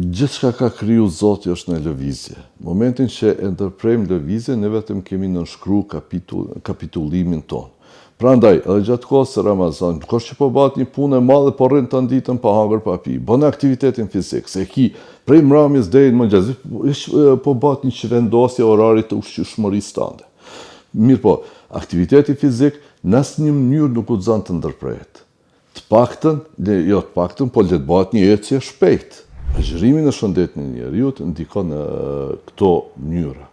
Gjithçka ka kriju Zoti është në lëvizje. Momentin që e ndërprejmë lëvizje, ne vetëm kemi nënshkru kapitullimin tonë. Prandaj, edhe gjatë kohës së Ramazan, kush që po bat një punë e madhe, po rrin të ditën pa hangër pa pi, bën aktivitetin fizik, se ki prej mramjes deri në mëngjes, po bat një çvendosje orarit të ushqyeshmërisë tënde. Mirë po, aktiviteti fizik në asnjë mënyrë nuk u zon të ndërprehet. Të paktën, po le të bëhet një ecje shpejt. Agjërimi në shëndetin e njeriut ndikon në këto mënyra.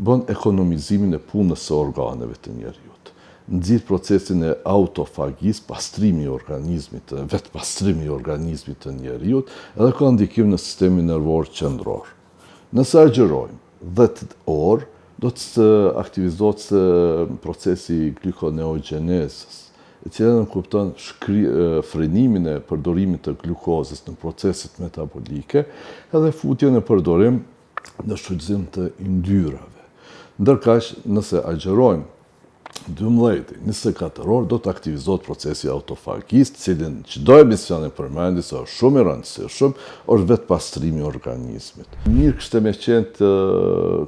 Bën ekonomizimin e punës së organeve të njeriut. Nxjerr procesin e autofagjisë, pastrimi i organizmit, vetë pastrimi i organizmit të njeriut, edhe ka ndikim në sistemin nervor qendror. Nëse agjërojmë 10 orë, do të aktivizohet procesi i glikoneogenezës, e cila nënkupton frenimin e përdorimit të glukozës në proceset metabolike edhe futjen e përdorim në shfrytëzim të yndyrave. Ndërkaq, nëse agjërojmë 12-24 orë, do të aktivizohet procesi autofagjist, cilin çdo emision e përmendis është shumë i rëndësishëm, është vetë pastrimi i organizmit. Mirë kishte me qenë të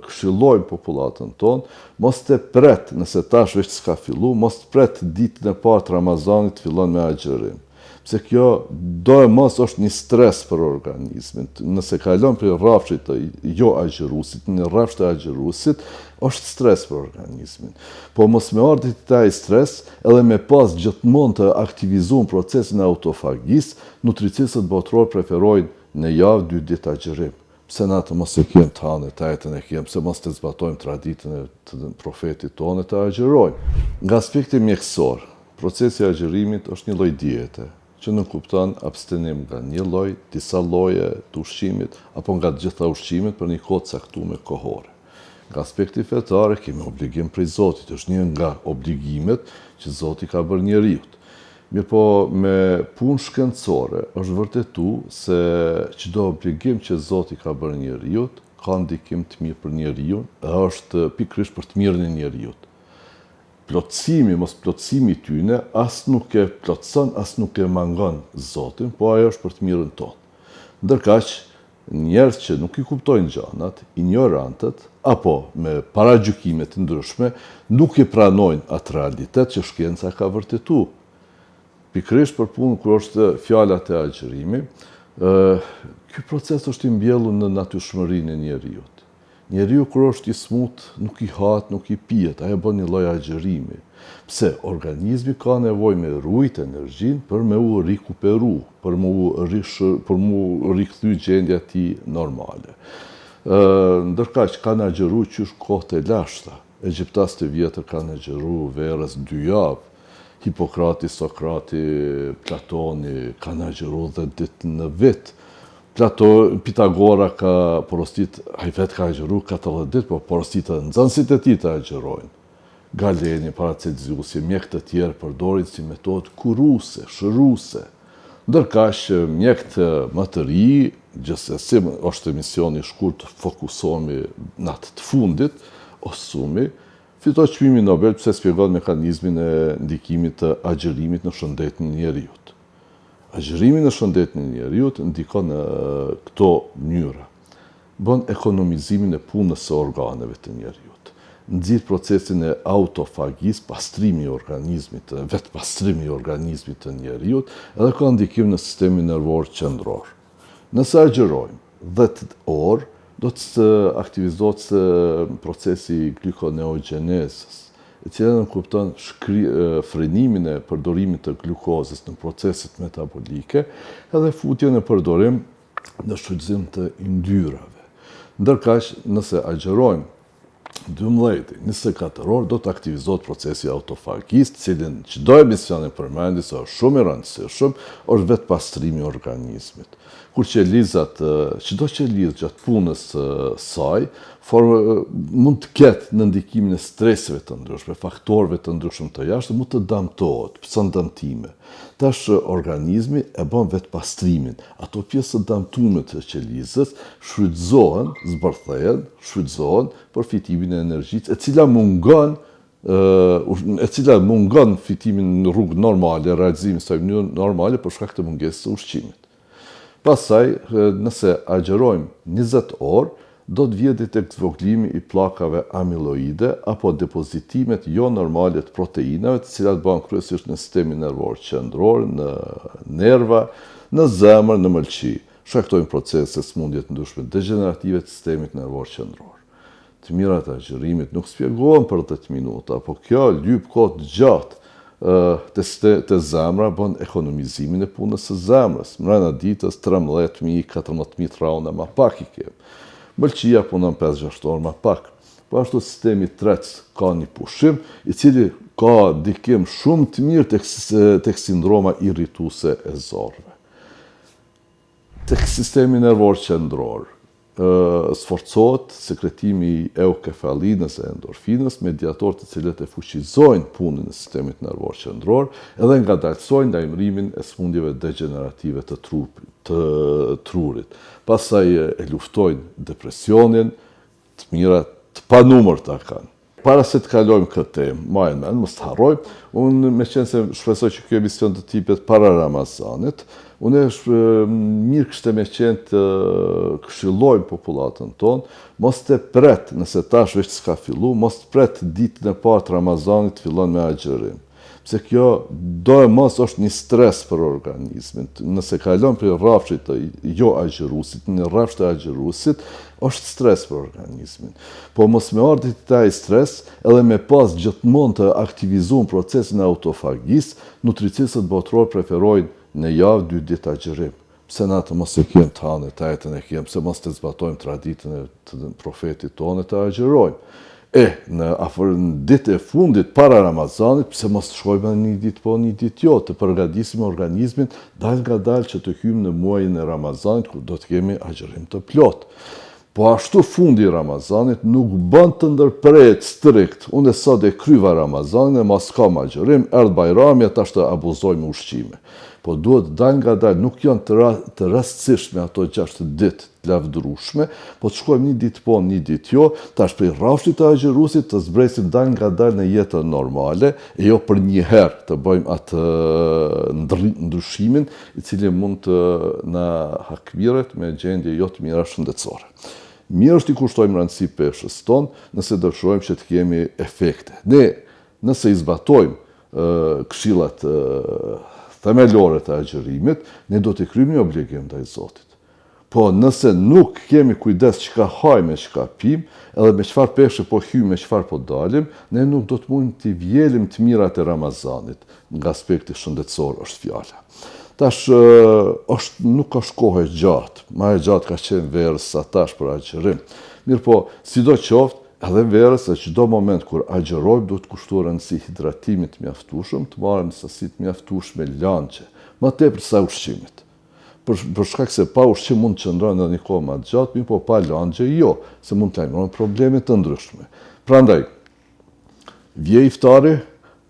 këshillojmë popullatën tonë, mos të pret, nëse tash veç s'ka fillu, mos të pret ditën e parë të Ramazanit fillon me agjërim. Pse kjo do e mos është një stres për organizmin. Nëse kalon për rrafshit të jo agjërusit, në rrafsh të agjërusit, është stres për organizmin. Po mos me ardhit taj stres, edhe me pas gjithmonë të aktivizuar procesin e autofagjisë, nutricisët botëror preferojnë në javë 2 ditë agjërim. Pse na të mos e kem të hanë, të jetën e kem, pse mos të zbatojmë traditën e të profetit tonë të agjërojmë. Nga aspekti mjekësor, procesi i agjërimit është një lloj diete, që nënkupton abstenim nga një lloj, disa lloje të ushqimit, apo nga të gjitha ushqimet për një kohë caktuar kohore. Nga aspekti fetar kemi obligim prej Zotit, është një nga obligimet që Zoti ka bërë njeriut. Mirë po, me punë shkencore është vërtetu se çdo obligim që Zoti ka bërë njeriut, ka ndikim të mirë për njeriun, dhe është pikërisht për të mirën e njeriut. Plotësimi, mos plotësimi tyne, as nuk e plotëson, as nuk e mangon Zotin, po ajo është për të mirën tonë. Ndërkaq, njerëz që nuk i kuptojnë gjanat, ignorantët, apo me paragjykime të ndryshme, nuk i pranojnë atë realitet që shkenca ka vërtetu. Pikërisht për punën kur është fjalat e agjërimit, ky proces është i mbjellur në natyrshmërinë e njeriut. Njeriu kur është i smut, nuk i hat, nuk i pijet, ajo bën një lloj agjërimi. Pse organizmi ka nevojë me rujt energjinë për me u rikuperu, për mu rikthy gjendja e tij normale. Ndërkaq kanë agjëru qysh kohët e lashta. Egjiptasët e vjetër kanë agjëru verës 2 javë. Hipokrati, Sokrati, Platoni kanë agjëru 10 ditë në vit. Pitagora ka porostit, ai vetë ka agjëru 40 ditë, po porostit e nxënësit e tij të agjërojnë. Galeni, Paracelsiusi, mjekët e tjerë përdorin si metodë kuruse, shëruse. Ndërkaq mjekët më të ri, gjithsesi është emisioni i shkurt, fokusohemi në atë të fundit, Osumi, fitoi çmimin Nobel pse shpjegon mekanizmin e ndikimit të agjërimit në shëndetin e njeriut. Agjërimi në shëndetin e njeriut ndikon në këto mënyra. Bën ekonomizimin e punës së organeve të njeriut. Nxjerr procesin e autofagjisë, pastrimi i organizmit, vetë pastrimi i organizmit të njeriut, edhe ka ndikim në sistemin nervor qendror. Nëse agjërojmë 10 orë, do të aktivizohet procesi i glikoneogenezës, e cila nënkupton frenimin e përdorimit të glukozës në proceset metabolike edhe futjen e përdorim në shfrytëzim të yndyrave. Ndërkaq, nëse agjërojmë 12-24 orë, do të aktivizohet procesi autofagjist, cilin çdo emision e përmendis është shumë i rëndësishëm, është vetë pastrimi i organizmit. Kur çdo qelizë gjatë punës saj, mund të ketë në ndikimin e streseve të ndryshme, faktorëve të ndryshëm të jashtëm, mund të dëmtohet, pse dëmtime. Tash organizmi e bën vetë pastrimin. Ato pjesë të dëmtuara të qelizës shfrytëzohen për fitimin e energjisë, e cila mungon fitimin në rrugë normale, realizimin së mënyrë normale për shkak të mungesës së ushqimit. Pastaj, nëse agjerojmë 20 orë, do të vjeti tek zvoglimi i pllakave amiloide apo depozitimet jo normale të proteinave, të cilat bëhen kryesisht në sistemin nervor qendror, në nerva, në zemër, në mëlçi. Shkaktojnë procese sëmundje të ndryshme degenerative të sistemit nervor qendror. Të mirat e agjerimit nuk spjegohen për 10 minuta, po kjo lyp kohë të gjatë të zemra bën ekonomizimin e punës së zemrës. Mrena ditës 13.000, 14.000 rauna ma pak i kemë. Mëlçia punon 5-6 orë ma pak. Po ashtu sistemi trec ka një pushim, i cili ka ndikim shumë të mirë tek sindroma irrituese e zorëve. Tek sistemi nervor qendror, sforcohet sekretimi i eukefalinës e endorfinës, mediator të cilët e fuqizojnë punën e sistemit nervor qendror, edhe ngadalësojnë lajmërimin e sëmundjeve degenerative të trurit. Pastaj e luftojnë depresionin, të mirat të panumërta kanë. Para se të kalojmë këtë temë, mos të harrojmë, unë me qenë se shpresoj që kjo emision të tipet para Ramazanit, unë mirë kështë me qenë të këshillojmë populatën tonë, mos të pret, nëse tash veç s'ka fillu, mos të pret ditën e parë të Ramazanit të fillon me agjerim. Pse kjo do e mos është një stres për organizmin. Nëse kalon për rrafshit të jo agjerusit, në rrafsh të agjerusit, është stres për organizmin. Po mos me ardhit taj stres, edhe me pas gjithmonë të aktivizuar procesin e autofagjis, nutricisët botëror preferojnë në javë 2 ditë agjerim. Pse na të mos e kemë të hanë, të jetën e kemë, pse mos të zbatojmë traditën e të profetit tonë të agjerojmë. Në ditë e fundit para Ramazanit, pse mos të shkojmë një ditë po, një ditë jo, të përgatisim organizmin dal nga dal që të hymë në muajin e Ramazanit, kur do të kemi agjerim të plot. Po ashtu fundi i Ramazanit nuk bën të ndërprehet strikt. Unë sot e kryva Ramazanin e mos kam agjerim, erdh Bajrami, tash të abuzojmë ushqime. Po duhet dal nga dal, nuk janë të rastësishme ato 6 ditë të lavdërueshme, po të shkojmë një ditë po, një ditë jo, tash prej rrafshit të agjerusit të zbresim dal nga dal në jetën normale, e jo për një herë të bëjmë atë ndryshimin i cili mund të na hakmiret me gjendje jo të mira shëndetësore. Mirë është i kushtojmë rëndësi peshës tonë, nëse dëshirojmë që të kemi efekte. Ne, nëse i zbatojmë këshillat themelore të agjerimit, ne do të kryejmë një obligim ndaj Zotit. Po nëse nuk kemi kujdes çka hajmë, çka pim, edhe me çfarë peshë po hyjmë, me çfarë po dalim, ne nuk do të mund të vjelim të mirat e Ramazanit, nga aspekti shëndetësor është fjala. Tash nuk është kohë e gjatë, ma e gjatë ka qenë verës sa tash për agjerim. Mirë po, sidoqoftë, edhe verës e çdo moment kur agjerojmë duhet kushtuar rëndësi hidratimit mjaftueshëm, të marrim sasi të mjaftueshme lançe, më tepër sa ushqimit. Për shkak se pa ushqim mund të qëndrojmë edhe një kohë më të gjatë, mirë po pa lançe jo, se mund të lajmërojmë probleme të ndryshme. Prandaj, vje iftari,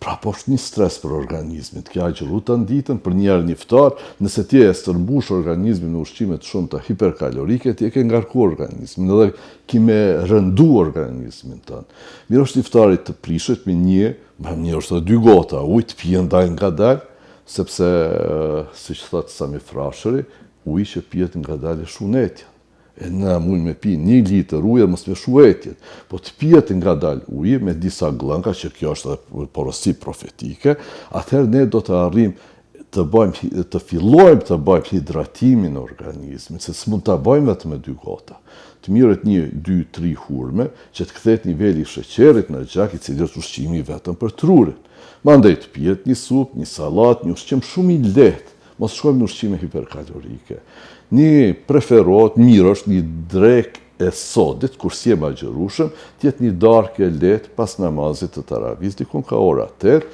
pra po është një stres për organizmin, të kja agjeru të ditën për njerë një iftar, nëse ti e stërmbush organizmin në ushqimet shumë të hiperkalorike, ti e ke ngarku organizmin, edhe ki me rëndu organizmin tënë. Mirë është iftarit të prishet me një është dhe 2 gota ujë të pijen dal nga dal, sepse, si që thëtë Sami Frashëri, ujë që pijet nga dal e shunetja. E na mund me pi 1 litër ujë mos me shuetjet, po të pijet nga dal ujë me disa glënka, që kjo është edhe porosi profetike, atëherë ne do të arrijmë të fillojmë të bëjmë hidratimin e organizmit, se s'mund ta bëjmë vetëm me 2 gota. Të mirët 1, 2, 3 hurme, që të kthehet niveli i sheqerit në gjak, i cili është ushqimi vetëm për trurin. Mandej të pijet një supë, një sallatë, një ushqim shumë i lehtë, mos shkojmë në ushqime hiperkalorike. Një preferohet, mirë është një drek e sodit, kur si e agjerueshëm, tjetë një darkë e lehtë pas namazit të taravis, dikun ka ora 8,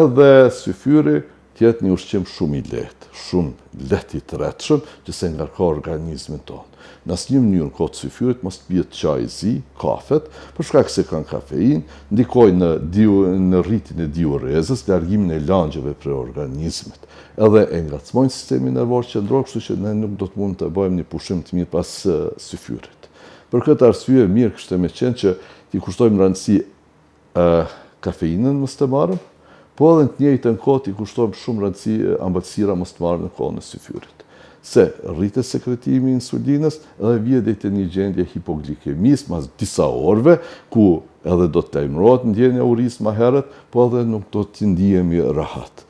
edhe syfyri tjetë një ushqim shumë i lehtë i tretshëm, që se ngarko organizmin tonë. Në asnjë mënyrë në kohë të syfyrit mos të pijet çaj zi, kafet, për shkak se kanë kafein, ndikojnë në rritjen e diurezës, largimin e langjeve prej organizmit. Edhe e ngacmojnë sistemin nervor qendror, kështu që ne nuk do të mund të bëjmë një pushim të mirë pas syfyrit. Për këtë arsye mirë kishte me qenë që t'i kushtojmë rëndësi kafeinën mos të marrim, po edhe në të njëjtën kohë t'i kushtojmë shumë rëndësi ambëlsira mos të marrim në kohën e syfyrit. se rritet sekretimi i insulinës edhe vjen deri te një gjendje hipoglikemie mas disa orëve, ku edhe do të lajmërohet ndjenja e urisë më herët, po edhe nuk do të ndihemi rahat.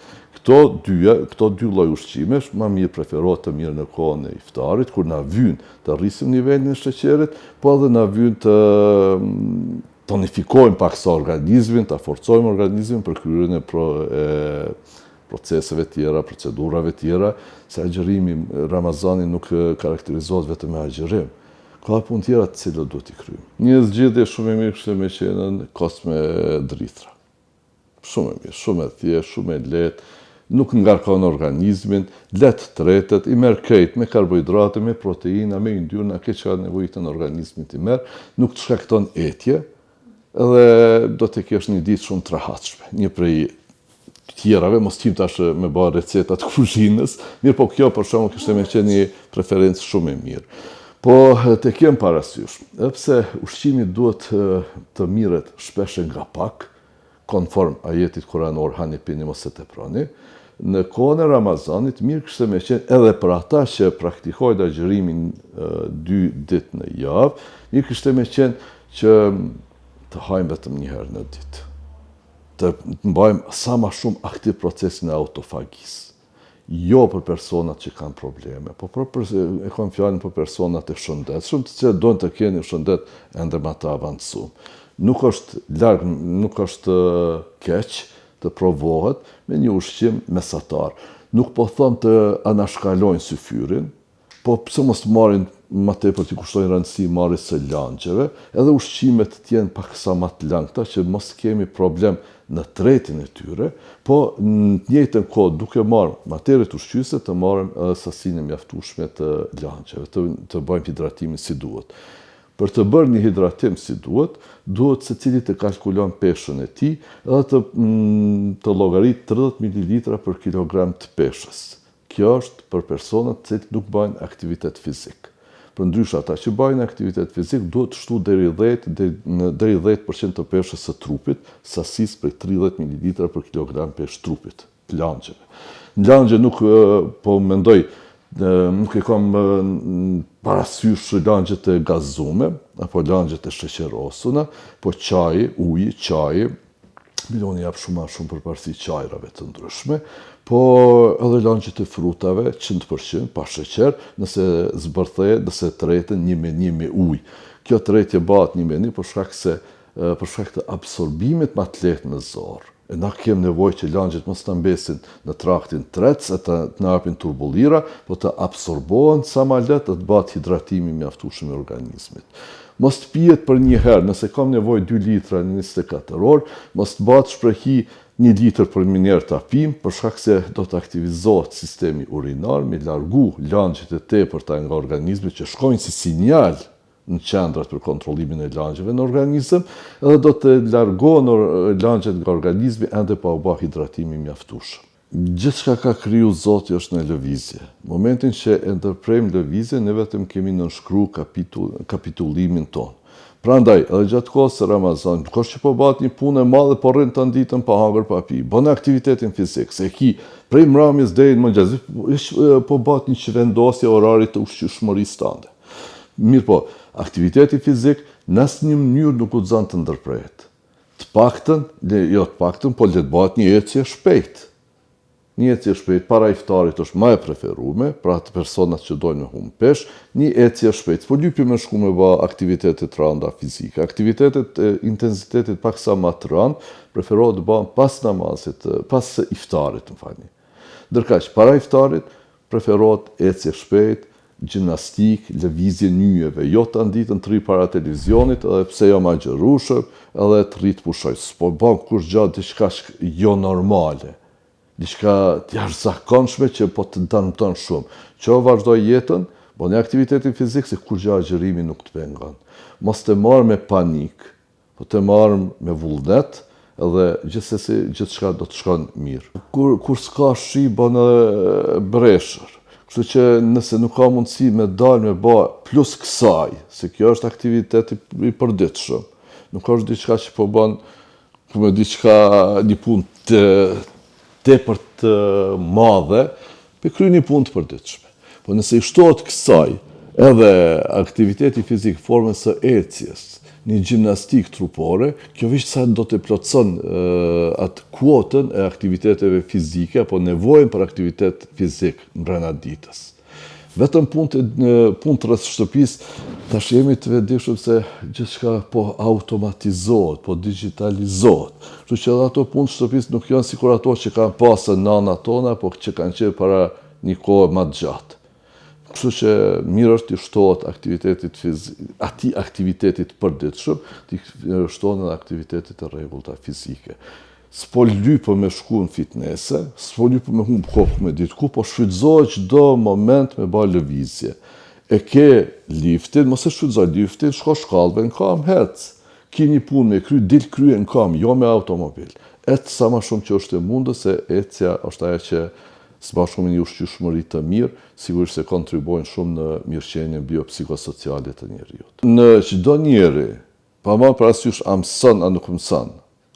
Këto dy lloj ushqimesh më mirë preferohet të mirë në kohën e iftarit, kur na vyn të rrisim nivelin e sheqerit, po edhe na vyn të tonifikojmë paksa organizmin, ta forcojmë organizmin për kryerjen e proceseve tjera, procedurave tjera, se agjërimi Ramazani nuk karakterizohet vetëm me agjërim. Ka punë tjera të cilët duhet i kryejmë. Një zgjidhje shumë e mirë kishte me qenën kos me drithra. Shumë e mirë, shumë e thjeshtë, shumë e lehtë, nuk ngarkon organizmin, lehtë tretet, i merr krejt me karbohidrate, me proteina, me yndyrna, ke çka nevojitën organizmit i merr, nuk të shkakton etje, edhe do të kesh një ditë shumë të rahatshme. Një prej tjerave, mos tim tash me bë recetat kuzhinës, mirë po kjo për shkakun kishte me qenë një preferencë shumë e mirë. Po të kem parasysh, edhe pse ushqimi duhet të mirret shpesh nga pak, konform ajetit kuranor hani pini mos e teproni, në kohën e Ramazanit mirë kishte me qenë edhe për ata që praktikojnë agjërimin 2 ditë në javë, mirë kishte me qenë që të hajmë vetëm një herë në ditë. Të mbajmë sa më shumë aktiv procesin e autofagjisë. Jo për personat që kanë probleme, po e kam fjalën për personat e shëndetshëm, të cilët doin të kenë një shëndet ende më të avancuar. Nuk është keq të provohet me një ushqim mesatar. Nuk po them të anashkalojnë syfyrin, po pse mos marrin më tepër të kushtojnë rëndësi marrjes së lançeve, edhe ushqimet të jenë paksa më të langta që mos kemi problem në tretin e tyre, po në të njëjtën kohë duke marrë materet ushqyese të marrim edhe sasinë e mjaftueshme të lançeve, të bëjmë hidratimin si duhet. Për të bërë një hidratim si duhet secili të kalkulon peshën e tij edhe të llogarit 30 ml për kilogram të peshës. Kjo është për personat që nuk bëjnë aktivitet fizik. Përndryshe ata që bëjnë aktivitet fizik duhet të shtu deri 10% të peshës së trupit, sasisë prej 30 ml për kilogram peshë trupit, të lançeve. Në langje nuk po mendoj, nuk e kam parasysh langjet e gazume, apo langjet e sheqerosuna, po uji, Miloni jap shumë përparësi qajrave të ndryshme, po edhe langjet e frutave 100% pa sheqer, nëse zbërthehet, nëse treten një me ujë. Kjo tretje bëhet një me një për shkak të absorbimit më të lehtë në zorr. E na kemi nevojë që langjet mos të mbesin në traktin trec, e të na japin turbullira, po të absorbohen sa më lehtë, të bëhet hidratimi mjaftueshëm i organizmit. Mos të pijet për një herë, nëse kam nevojë 2 litra në 24 orë, mos të bëhet shprehi 1 litër për njerë të apim, për shkak se do të aktivizohet sistemi urinar, me largu langjet e tepërta nga organizmi që shkojnë si sinjal në qendrat për kontrollimin e langjeve në organizëm, edhe do të largohen langjet nga organizmi ende pa u bë hidratimi mjaftueshëm. Gjithçka ka kriju Zoti është në lëvizje. Momentin që e ndërprejmë lëvizje, ne vetëm kemi nënshkru kapitullimin tonë. Prandaj, edhe gjatë kohës së Ramazan, kush që po bëhet një punë e madhe, po rrin të ditën pa hangër pa pi, bën aktivitetin fizik, se prej mramjes deri në mëngjes, po bëhet një çvendosje orarit të ushqyeshmërisë tande. Mirë po, aktiviteti fizik në asnjë mënyrë nuk guxon të ndërprehet. Të paktën, po le të bëhet një ecje shpejt. Një ecje shpejt para iftarit është më e preferuar, pra të personat që dojnë me humb peshë, një ecje shpejt. Po lypi më shku me bë aktivitete të rënda fizike. Aktivitetet e intensitetit paksa më të rënd preferohet të bëhen pas namazit, pas iftarit, më falni. Ndërkaq para iftarit preferohet ecje shpejt, gjimnastik, lëvizje nyjeve, jo të nditën të ri para televizionit, edhe pse jo ma gjërushëm, edhe të rritë pushoj. Po bën kush gjatë diçka jo normale. Diçka të jashtëzakonshme që po të dëmton shumë. Që vazhdoj jetën, bëni aktivitetin fizik se kur gjë agjërimi nuk të pengon. Mos të marrë me panik, po të marrë me vullnet, edhe gjithsesi gjithçka do të shkon mirë. Kur s'ka shi bën breshër. Kështu që nëse nuk ka mundësi me dalë me bë plus kësaj, se kjo është aktivitet i përditshëm. Nuk është diçka që po bën një punë tepër të madhe, për kry një punë të përditshme. Po nëse i shtohet kësaj edhe aktiviteti fizik formën së ecjes, një gjimnastik trupore, kjo veç sa do të plotëson atë kuotën e aktiviteteve fizike, apo nevojën për aktivitet fizik brenda ditës. Vetëm punë rreth shtëpisë, tash jemi të vetëdijshëm se gjithçka po automatizohet, po digitalizohet. Kështu që edhe ato punë shtëpisë nuk janë sikur ato që kanë pasur nanat tona, po që kanë qenë para një kohë më të gjatë. Kështu që mirë është të shtohet aktivitetit fizik, atij aktivitetit përditshëm, të shtohen edhe aktivitetit të rregullta fizike. S'po lypë me shku në fitnese, s'po lypë me humb kohë me diçku, po shfrytëzohet çdo moment me bë lëvizje. E ke liftin, mos e shfrytëzoj liftin, shko shkallëve në kam, hec. Ki një punë me kry, dil krye në kam, jo me automobil. Et sa më shumë që është e mundës, se ecja është ajo që së bashku me një ushqyeshmëri të mirë, sigurisht se kontribuojnë shumë në mirëqenien biopsikosociale të njerëzit. Në çdo njeri, pa marrë parasysh a mëson a nuk mëson,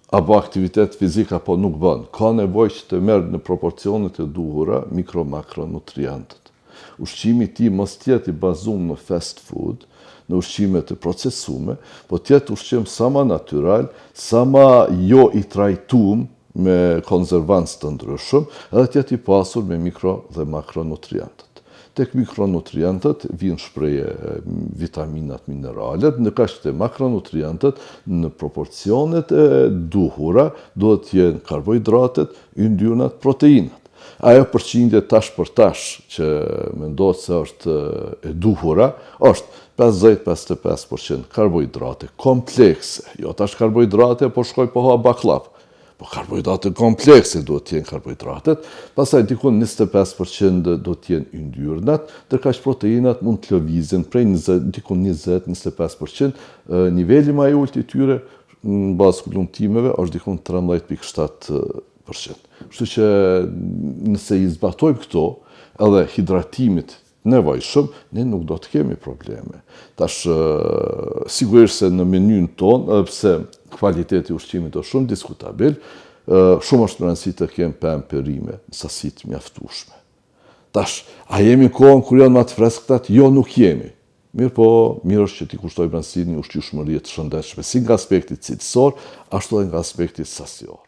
apo aktivitet fizik apo nuk bën, ka nevojë që të merr në proporcionet e duhura mikro-makronutrientët. Ushqimi i tij mos tjetë i bazuar në fast food, në ushqime të procesume, po tjetë ushqim sa më natyral, sa më jo i trajtuar me konservancë të ndryshëm, edhe tjetë i pasur me mikro dhe makronutrientët. Tek mikronutrientët vinë shpreje vitaminat, mineralet, në kaq të makronutrientët në proporcionet e duhura duhet të jenë karbohidratet, yndyrnat, proteinat. Ajo përqindje tash për tash që mendohet se është e duhura, është 50-55% karbohidrate komplekse. Jo tash karbohidrate po shkoj po ha baklav. Po karbohidrate komplekse duhet të jenë karbohidratet, pastaj dikun 25% duhet të jenë yndyrnat, ndërkaq proteinat mund të lëvizin prej dikun 20-25%, niveli më i ulët i tyre në bazë kulumtimeve është dikun 13.7%. Kështu që nëse i zbatojmë këto, edhe hidratimit nevojshëm, ne nuk do të kemi probleme. Tash, sigurisht se në menyn ton, edhe pse kvaliteti i ushqimit është shumë diskutabil, shumë është rëndësi të kemi pemë perime në sasi të mjaftueshme. Tash, a jemi në kohën kur janë më të freskëtat? Jo, nuk jemi. Mirë po, mirë është që t'i kushtoj rëndësi një ushqyeshmërie të shëndetshme, si nga aspekti cilësor, ashtu edhe nga aspekti sasior.